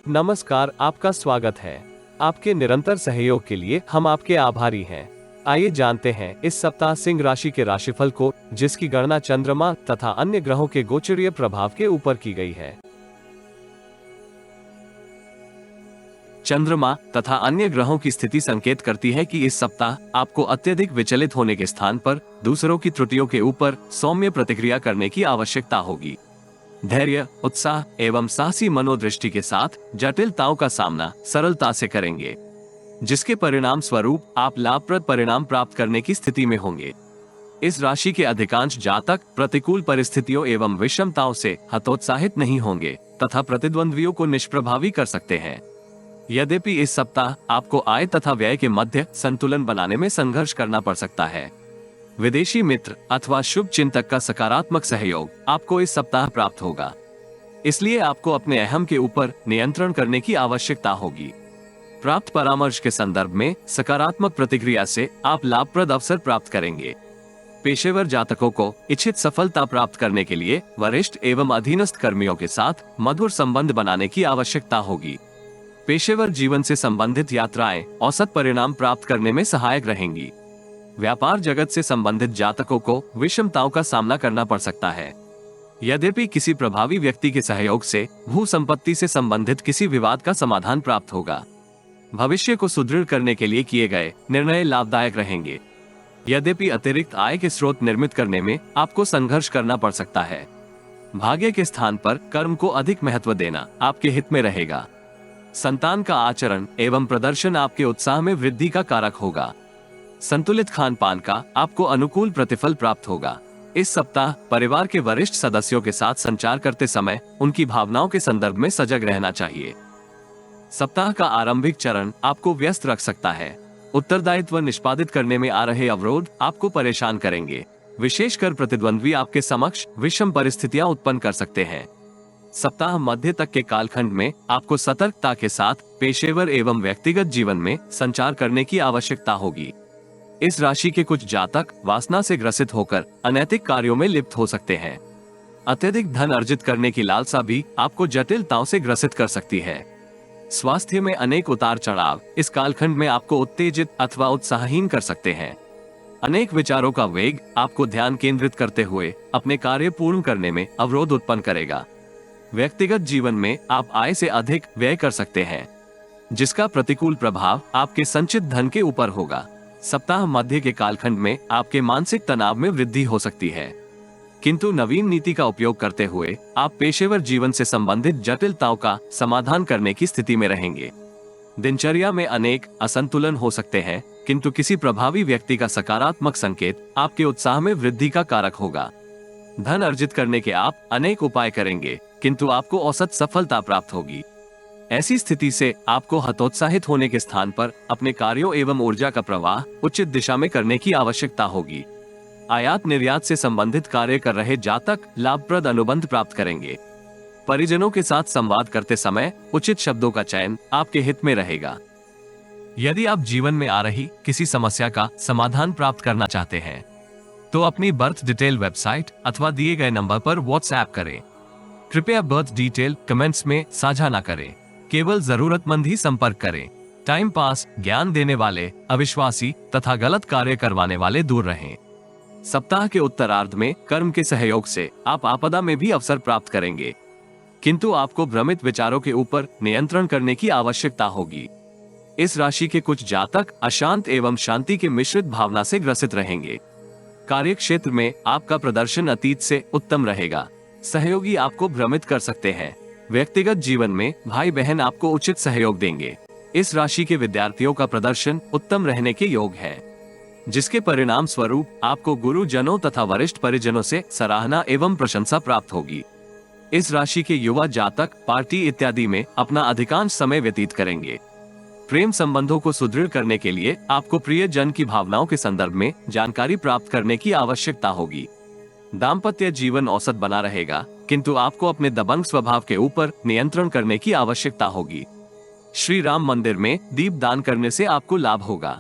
नमस्कार, आपका स्वागत है। आपके निरंतर सहयोग के लिए हम आपके आभारी हैं। आइए जानते हैं इस सप्ताह सिंह राशि के राशिफल को, जिसकी गणना चंद्रमा तथा अन्य ग्रहों के गोचरीय प्रभाव के ऊपर की गई है। चंद्रमा तथा अन्य ग्रहों की स्थिति संकेत करती है कि इस सप्ताह आपको अत्यधिक विचलित होने के स्थान पर दूसरों की त्रुटियों के ऊपर सौम्य प्रतिक्रिया करने की आवश्यकता होगी। धैर्य, उत्साह एवं साहसी मनोदृष्टि के साथ जटिलताओं का सामना सरलता से करेंगे, जिसके परिणाम स्वरूप आप लाभप्रद परिणाम प्राप्त करने की स्थिति में होंगे। इस राशि के अधिकांश जातक प्रतिकूल परिस्थितियों एवं विषमताओं से हतोत्साहित नहीं होंगे तथा प्रतिद्वंद्वियों को निष्प्रभावी कर सकते हैं। यद्यपि इस सप्ताह आपको आय तथा व्यय के मध्य संतुलन बनाने में संघर्ष करना पड़ सकता है। विदेशी मित्र अथवा शुभ चिंतक का सकारात्मक सहयोग आपको इस सप्ताह प्राप्त होगा, इसलिए आपको अपने अहम के ऊपर नियंत्रण करने की आवश्यकता होगी। प्राप्त परामर्श के संदर्भ में सकारात्मक प्रतिक्रिया से आप लाभप्रद अवसर प्राप्त करेंगे। पेशेवर जातकों को इच्छित सफलता प्राप्त करने के लिए वरिष्ठ एवं अधीनस्थ कर्मियों के साथ मधुर संबंध बनाने की आवश्यकता होगी। पेशेवर जीवन से संबंधित यात्राएं औसत परिणाम प्राप्त करने में सहायक रहेंगी। व्यापार जगत से संबंधित जातकों को विषमताओं का सामना करना पड़ सकता है। यद्यपि किसी प्रभावी व्यक्ति के सहयोग से भू संपत्ति से संबंधित किसी विवाद का समाधान प्राप्त होगा। भविष्य को सुदृढ़ करने के लिए किए गए निर्णय लाभदायक रहेंगे। यद्यपि अतिरिक्त आय के स्रोत निर्मित करने में आपको संघर्ष करना पड़ सकता है। भाग्य के स्थान पर कर्म को अधिक महत्व देना आपके हित में रहेगा। संतान का आचरण एवं प्रदर्शन आपके उत्साह में वृद्धि का कारक होगा। संतुलित खान पान का आपको अनुकूल प्रतिफल प्राप्त होगा। इस सप्ताह परिवार के वरिष्ठ सदस्यों के साथ संचार करते समय उनकी भावनाओं के संदर्भ में सजग रहना चाहिए। सप्ताह का आरंभिक चरण आपको व्यस्त रख सकता है। उत्तरदायित्व निष्पादित करने में आ रहे अवरोध आपको परेशान करेंगे। विशेषकर प्रतिद्वंद्वी आपके समक्ष विषम परिस्थितियां उत्पन्न कर सकते हैं। सप्ताह मध्य तक के कालखंड में आपको सतर्कता के साथ पेशेवर एवं व्यक्तिगत जीवन में संचार करने की आवश्यकता होगी। इस राशि के कुछ जातक वासना से ग्रसित होकर अनैतिक कार्यों में लिप्त हो सकते हैं। अत्यधिक धन अर्जित करने की लालसा भी आपको जटिलताओं से ग्रसित कर सकती है। स्वास्थ्य में अनेक उतार चढ़ाव इस कालखंड में आपको उत्तेजित अथवा उत्साहहीन कर सकते हैं। अनेक विचारों का वेग आपको ध्यान केंद्रित करते हुए अपने कार्य पूर्ण करने में अवरोध उत्पन्न करेगा। व्यक्तिगत जीवन में आप आय से अधिक व्यय कर सकते हैं, जिसका प्रतिकूल प्रभाव आपके संचित धन के ऊपर होगा। सप्ताह मध्य के कालखंड में आपके मानसिक तनाव में वृद्धि हो सकती है, किंतु नवीन नीति का उपयोग करते हुए आप पेशेवर जीवन से संबंधित जटिलताओं का समाधान करने की स्थिति में रहेंगे। दिनचर्या में अनेक असंतुलन हो सकते हैं, किंतु किसी प्रभावी व्यक्ति का सकारात्मक संकेत आपके उत्साह में वृद्धि का कारक होगा। धन अर्जित करने के आप अनेक उपाय करेंगे, किंतु आपको औसत सफलता प्राप्त होगी। ऐसी स्थिति से आपको हतोत्साहित होने के स्थान पर अपने कार्यों एवं ऊर्जा का प्रवाह उचित दिशा में करने की आवश्यकता होगी। आयात निर्यात से संबंधित कार्य कर रहे जातक लाभप्रद अनुबंध प्राप्त करेंगे। परिजनों के साथ संवाद करते समय उचित शब्दों का चयन आपके हित में रहेगा। यदि आप जीवन में आ रही किसी समस्या का समाधान प्राप्त करना चाहते हैं, तो अपनी बर्थ डिटेल वेबसाइट अथवा दिए गए नंबर पर व्हाट्सएप करें। कृपया बर्थ डिटेल कमेंट्स में साझा न करें। केवल जरूरतमंद ही संपर्क करें। टाइम पास, ज्ञान देने वाले, अविश्वासी तथा गलत कार्य करवाने वाले दूर रहें। सप्ताह के उत्तरार्ध में कर्म के सहयोग से आप आपदा में भी अवसर प्राप्त करेंगे, किंतु आपको भ्रमित विचारों के ऊपर नियंत्रण करने की आवश्यकता होगी। इस राशि के कुछ जातक अशांत एवं शांति के मिश्रित भावना से ग्रसित रहेंगे। कार्य क्षेत्र में आपका प्रदर्शन अतीत से उत्तम रहेगा। सहयोगी आपको भ्रमित कर सकते हैं। व्यक्तिगत जीवन में भाई बहन आपको उचित सहयोग देंगे। इस राशि के विद्यार्थियों का प्रदर्शन उत्तम रहने के योग है, जिसके परिणाम स्वरूप आपको गुरुजनों तथा वरिष्ठ परिजनों से सराहना एवं प्रशंसा प्राप्त होगी। इस राशि के युवा जातक पार्टी इत्यादि में अपना अधिकांश समय व्यतीत करेंगे। प्रेम संबंधों को सुदृढ़ करने के लिए आपको प्रिय जन की भावनाओं के संदर्भ में जानकारी प्राप्त करने की आवश्यकता होगी। दाम्पत्य जीवन औसत बना रहेगा, किंतु आपको अपने दबंग स्वभाव के ऊपर नियंत्रण करने की आवश्यकता होगी। श्री राम मंदिर में दीप दान करने से आपको लाभ होगा।